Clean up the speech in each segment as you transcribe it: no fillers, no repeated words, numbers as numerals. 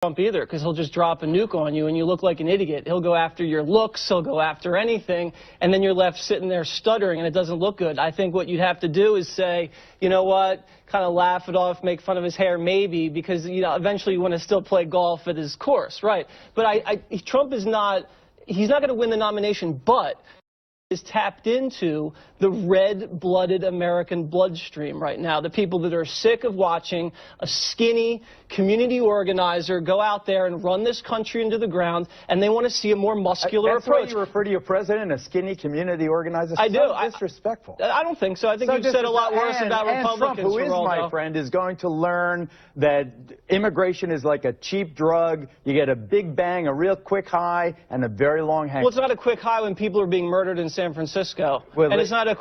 Trump either, because he'll just drop a nuke on you and you look like an idiot. He'll go after your looks, he'll go after anything, and then you're left sitting there stuttering and it doesn't look good. I think what you'd have to do is say, you know what, kind of laugh it off, make fun of his hair maybe, because eventually you want to still play golf at his course, right? But Trump is not, he's not going to win the nomination, but is tapped into the red-blooded American bloodstream right now. The people that are sick of watching a skinny community organizer go out there and run this country into the ground, and they want to see a more muscular approach. That's why you refer to your president as skinny community organizer? I do. So disrespectful. I don't think so. I think you've said a lot worse about Republicans. Trump, who is my friend, is going to learn that immigration is like a cheap drug. You get a big bang, a real quick high, and a very long hang. Well, it's not a quick high when people are being murdered in San Francisco, and it's not a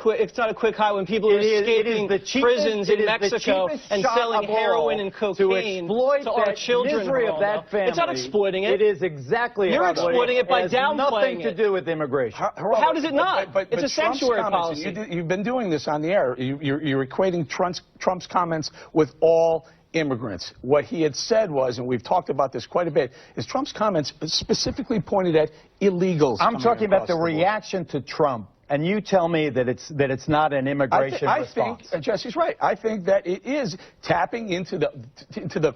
quick high when people are escaping prisons in Mexico and selling heroin and cocaine to our children. Of that family. It's not exploiting it. It is exactly. You're exploiting it by downplaying nothing to do with immigration. How does it not? It's a sanctuary policy. You've been doing this on the air. You're equating Trump's comments with all immigrants. What he had said was, and we've talked about this quite a bit, is Trump's comments specifically pointed at illegals. I'm talking about the reaction to Trump. And you tell me that it's not an immigration response. I think Jesse's right. I think that it is tapping into the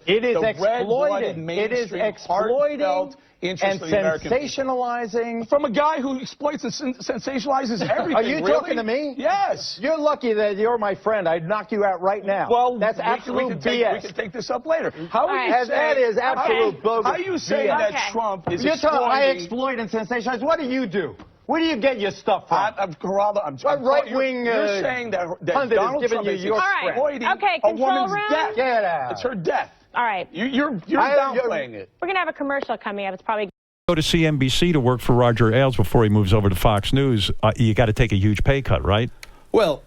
red-blooded mainstream, it is exploiting and sensationalizing from a guy who exploits and sensationalizes everything. Are you talking to me? Yes. You're lucky that you're my friend. I'd knock you out right now. Well, that's absolute BS. We can take this up later. That is absolute bogus. How are you saying that Trump is exploiting? I exploit and sensationalize. What do you do? Where do you get your stuff from? Geraldo, what right-wing you're saying that Donald Trump is exploiting a woman's death. Get out. It's her death. All right. You're downplaying it. We're going to have a commercial coming up. It's probably go to CNBC to work for Roger Ailes before he moves over to Fox News. You got to take a huge pay cut, right? Well,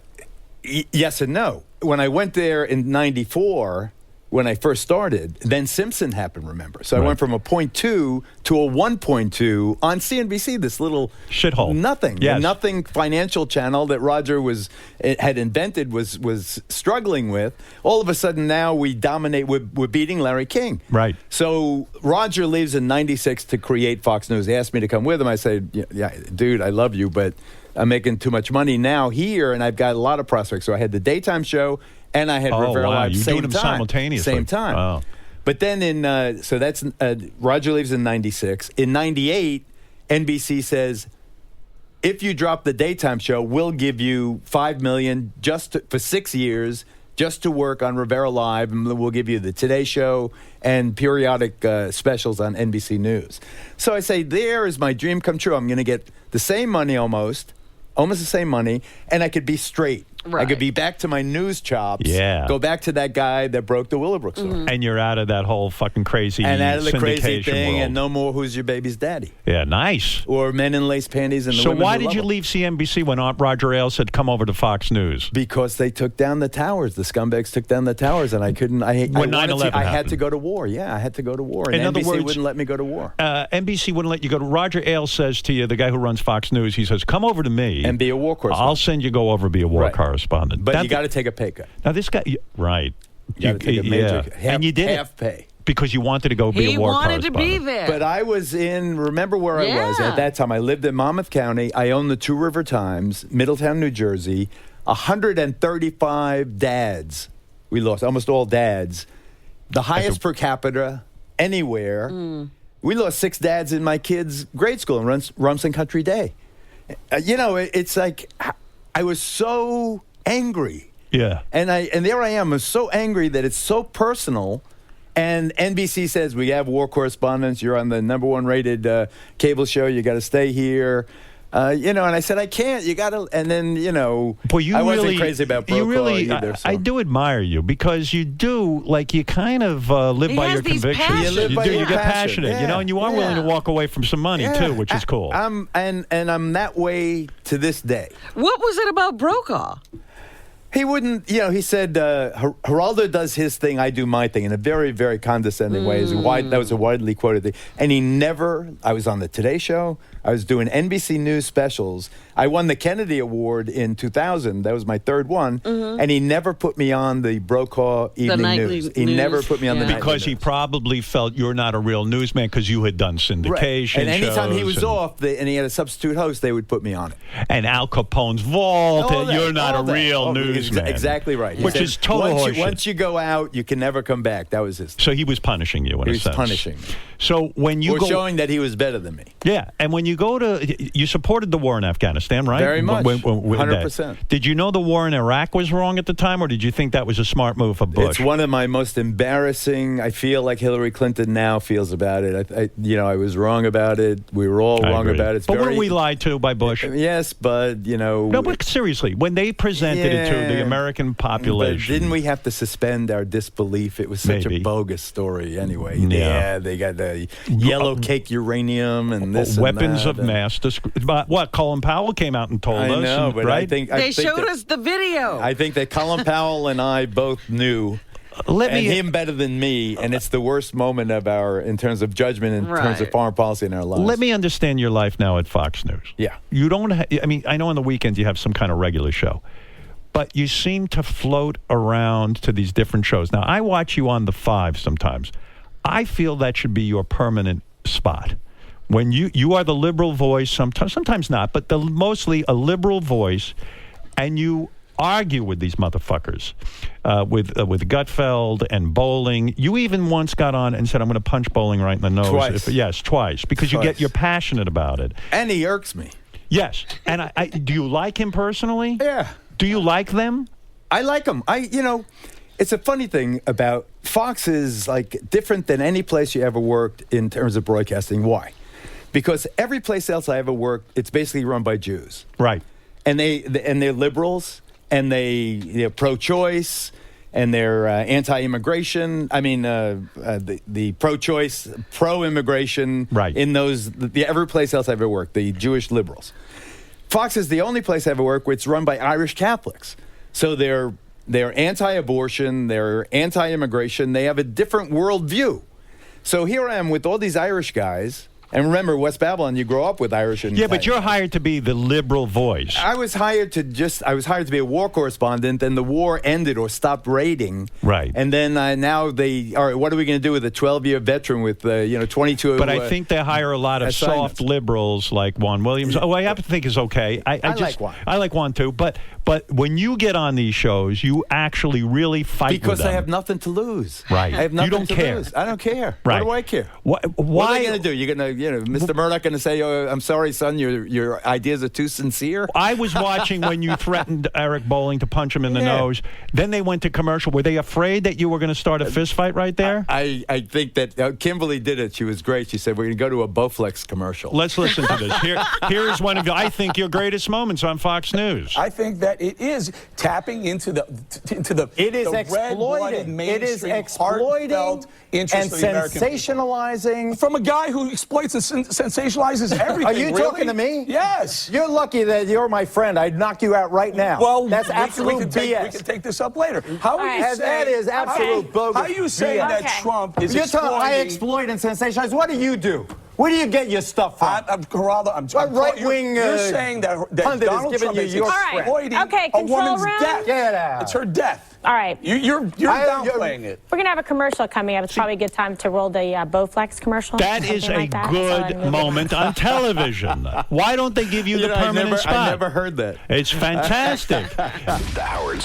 yes and no. When I went there in '94, when I first started, then Simpson happened, remember. So I went from a 0.2 to a 1.2 on CNBC, this little shithole. Nothing financial channel that Roger had invented was struggling with. All of a sudden now we dominate, we're beating Larry King. Right. So Roger leaves in '96 to create Fox News. He asked me to come with him. I said, yeah, dude, I love you, but I'm making too much money now here, and I've got a lot of prospects. So I had the daytime show, and I had Rivera Live same time. Simultaneously. Same time. Wow. But then so that's Roger leaves in '96. In '98, NBC says, if you drop the daytime show, we'll give you $5 million for 6 years just to work on Rivera Live, and we'll give you the Today Show and periodic specials on NBC News. So I say, there is my dream come true. I'm going to get the same money almost the same money, and I could be straight. Right. I could be back to my news chops. Yeah. Go back to that guy that broke the Willowbrook story. And you're out of that whole fucking crazy and out of the crazy thing, world. And no more Who's Your Baby's Daddy. Yeah, nice. Or Men in Lace Panties and the So Women why Who did Love you Them. leave CNBC when Roger Ailes said come over to Fox News? Because they took down the towers. The scumbags took down the towers, and I couldn't. I had to go to war. Yeah, I had to go to war. And NBC wouldn't let me go to war. NBC wouldn't let you go to. Roger Ailes says to you, the guy who runs Fox News, he says, come over to me and be a war correspondent. I'll send you go over be a war correspondent. But you got to take a pay cut. Now this guy, right? You got to take a major and you did half pay. Because you wanted to go be a war correspondent. He wanted to be there. But I was remember where I was at that time. I lived in Monmouth County. I owned the Two River Times, Middletown, New Jersey. 135 dads. We lost almost all dads. The highest per capita anywhere. We lost 6 dads in my kids' grade school in Rumson Country Day. It's like I was so angry. Yeah. And there I am. I'm so angry that it's so personal. And NBC says, we have war correspondents. You're on the #1 rated cable show. You got to stay here. And I said, I can't. You got to. And then, I wasn't crazy about brokaw either. So. I do admire you because you do, you kind of live by your convictions. You get passionate, and you are willing to walk away from some money, too, which is cool. I'm that way to this day. What was it about Brokaw? He wouldn't, he said, Geraldo does his thing, I do my thing, in a very, very condescending way. That was a widely quoted thing. And he never, I was on the Today Show, I was doing NBC News specials. I won the Kennedy Award in 2000. That was my third one. And he never put me on the Brokaw Evening News. He never put me on the nightly Because he news. probably felt you're not a real newsman because you had done syndication And anytime he was shows off and he had a substitute host, they would put me on it. and Al Capone's vault, All and that, you're not all a that. real newsman. Exactly right. He Which said, is total horseshit. Once you go out, you can never come back. That was his thing. So he was punishing you in He a was sense. punishing me. So when you Or go, showing that he was better than me. yeah, and when you go to, you supported the war in Afghanistan, right? Very much. With 100%. that. Did you know the war in Iraq was wrong at the time, or did you think that was a smart move of Bush? It's one of my most embarrassing. I feel like Hillary Clinton now feels about it. I was wrong about it. We were all I wrong agree. about it. It's But very, weren't we lied to by Bush? Yes, but No, but seriously, when they presented it to the Yeah. American But population, didn't we have to suspend our disbelief? It was such Maybe. a bogus story anyway. Yeah. They got the yellow cake uranium and this weapons and of that. mass but what Colin Powell came out and told I us, know, but right? I think They showed us the video. I think that Colin Powell and I both knew. Let And me him better than me, and it's the worst moment of in terms of judgment, in terms of Right. foreign policy in our lives. let me understand your life now at Fox News. Yeah. You don't. I mean, I know on the weekends you have some kind of regular show, but you seem to float around to these different shows. Now, I watch you on the 5 sometimes. I feel that should be your permanent spot. When you are the liberal voice, sometimes not, but mostly a liberal voice, and you argue with these motherfuckers, with Gutfeld and Bowling. You even once got on and said, "I'm going to punch Bowling right in the nose." Twice. Yes, twice, because Twice. you're passionate about it. And he irks me. Yes, and I do you like him personally? Yeah. Do you like them? I like him. It's a funny thing about Fox is like different than any place you ever worked in terms of broadcasting. Why? Because every place else I ever worked, it's basically run by Jews. Right. And they're liberals, and they're pro-choice, and they're anti-immigration. I mean, the pro-choice, pro-immigration. Right. In every place else I ever worked, the Jewish liberals. Fox is the only place I ever worked where it's run by Irish Catholics. So they're anti-abortion, they're anti-immigration, they have a different worldview. So here I am with all these Irish guys. And remember, West Babylon, you grow up with Irish and Yeah, but Italian you're hired to be the liberal voice. I was hired to be a war correspondent, and the war ended or stopped raiding. Right. And then now all right, what are we going to do with a 12-year veteran with 22? But I think they hire a lot of assignments. soft liberals like Juan Williams. I happen to think is okay. I like Juan. I like Juan too. But when you get on these shows, you actually really fight with because them. I have nothing to lose. Right. I have You nothing don't to care. lose. I don't care. Right. What do I care? Why? What are they going to do? You're going to, Mr. Murdoch going to say, "Oh, I'm sorry, son, your ideas are too sincere"? I was watching when you threatened Eric Bowling to punch him in the Yeah. nose. Then they went to commercial. Were they afraid that you were going to start a fist fight right there? I think that Kimberly did it. She was great. She said, "We're going to go to a Bowflex commercial." Let's listen to this. Here's one of I think your greatest moments on Fox News. I think that it is tapping into the It is the exploiting. red-blooded, It is mainstream, exploiting heartfelt interest and of the American people. sensationalizing. From a guy who exploits and sensationalizes everything. Are you really? talking to me? Yes. You're lucky that you're my friend. I'd knock you out right now. Well, that's we absolute could BS. we can take this up later. How are right. you And saying that is absolute bogus How are you saying BS. that Okay. Trump is You're talking, I exploiting? exploit and sensationalize. What do you do? Where do you get your stuff from? Geraldo, I'm What right-wing, You're saying that pundit is Donald giving Trump you is your spread. exploiting Okay, a control woman's room? death. Get out. It's her death. All right. You're downplaying it. We're going to have a commercial coming up. It's probably a good time to roll the Bowflex commercial. That is something a like that. good So, moment on television. Why don't they give you the permanent spot? I never heard that. It's fantastic. The Howard